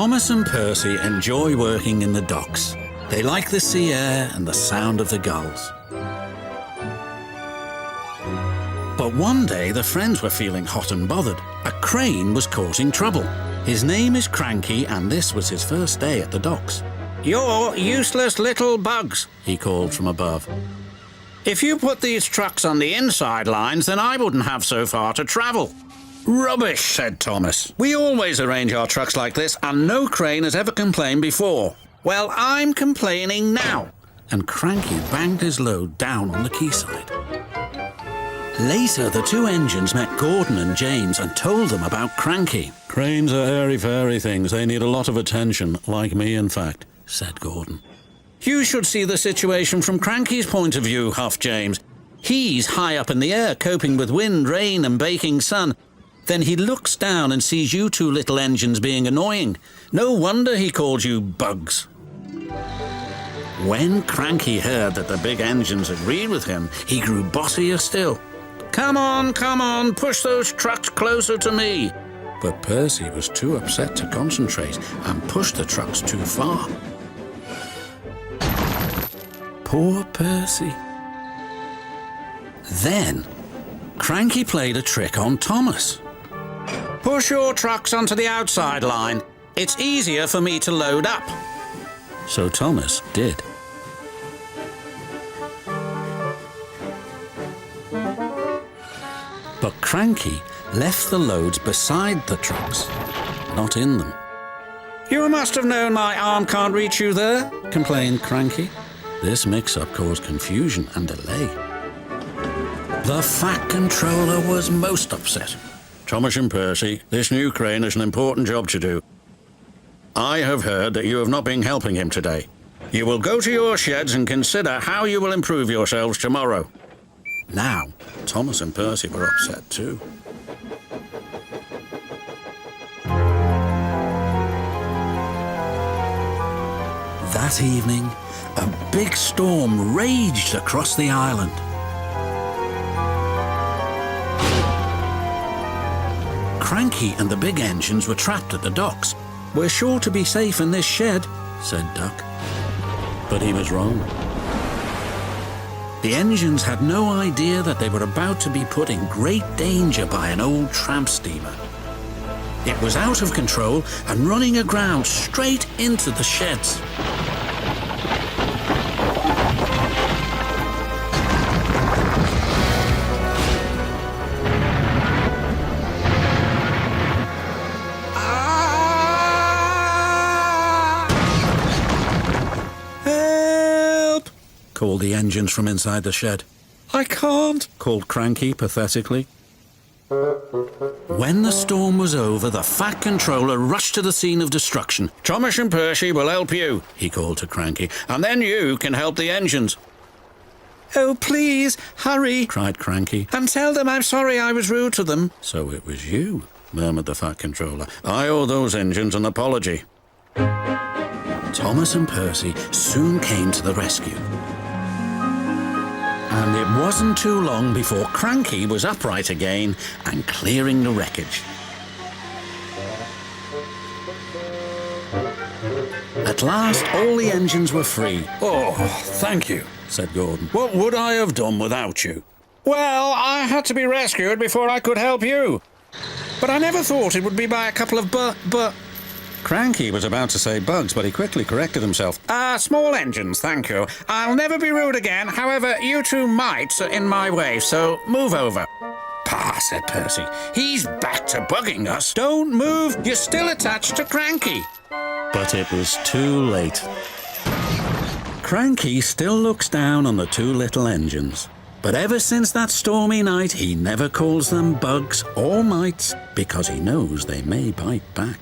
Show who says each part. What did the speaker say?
Speaker 1: Thomas and Percy enjoy working in the docks. They like the sea air and the sound of the gulls. But one day the friends were feeling hot and bothered. A crane was causing trouble. His name is Cranky, and this was his first day at the docks. "You're useless little bugs," he called from above. "If you put these trucks on the inside lines, then I wouldn't have so far to travel." "Rubbish," said Thomas. "We always arrange our trucks like this, and no crane has ever complained before." "Well, I'm complaining now." And Cranky banged his load down on the quayside. Later, the two engines met Gordon and James and told them about Cranky. "Cranes are airy-fairy things. They need a lot of attention, like me, in fact," said Gordon. "You should see the situation from Cranky's point of view," huffed James. "He's high up in the air, coping with wind, rain and baking sun. Then he looks down and sees you two little engines being annoying. No wonder he called you bugs." When Cranky heard that the big engines agreed with him, he grew bossier still. Come on, push those trucks closer to me." But Percy was too upset to concentrate and pushed the trucks too far. Poor Percy. Then, Cranky played a trick on Thomas. "Push your trucks onto the outside line. It's easier for me to load up." So Thomas did. But Cranky left the loads beside the trucks, not in them. "You must have known my arm can't reach you there," complained Cranky. This mix-up caused confusion and delay. The Fat Controller was most upset. "Thomas and Percy, this new crane has an important job to do. I have heard that you have not been helping him today. You will go to your sheds and consider how you will improve yourselves tomorrow." Now, Thomas and Percy were upset too. That evening, a big storm raged across the island. Cranky and the big engines were trapped at the docks. "We're sure to be safe in this shed," said Duck. But he was wrong. The engines had no idea that they were about to be put in great danger by an old tramp steamer. It was out of control and running aground straight into the sheds. Called the engines from inside the shed. "I can't," called Cranky pathetically. When the storm was over, the Fat Controller rushed to the scene of destruction. "Thomas and Percy will help you," he called to Cranky, "and then you can help the engines." "Oh, please, hurry," cried Cranky, "and tell them I'm sorry I was rude to them." "So it was you," murmured the Fat Controller. "I owe those engines an apology." Thomas and Percy soon came to the rescue. And it wasn't too long before Cranky was upright again and clearing the wreckage. At last, all the engines were free. "Oh, thank you," said Gordon. "What would I have done without you?" "Well, I had to be rescued before I could help you. But I never thought it would be by a couple of Cranky was about to say bugs, but he quickly corrected himself. "Small engines, thank you. I'll never be rude again. However, you two mites are in my way, so move over." "Pah," said Percy. "He's back to bugging us." "Don't move. You're still attached to Cranky." But it was too late. Cranky still looks down on the two little engines. But ever since that stormy night, he never calls them bugs or mites because he knows they may bite back.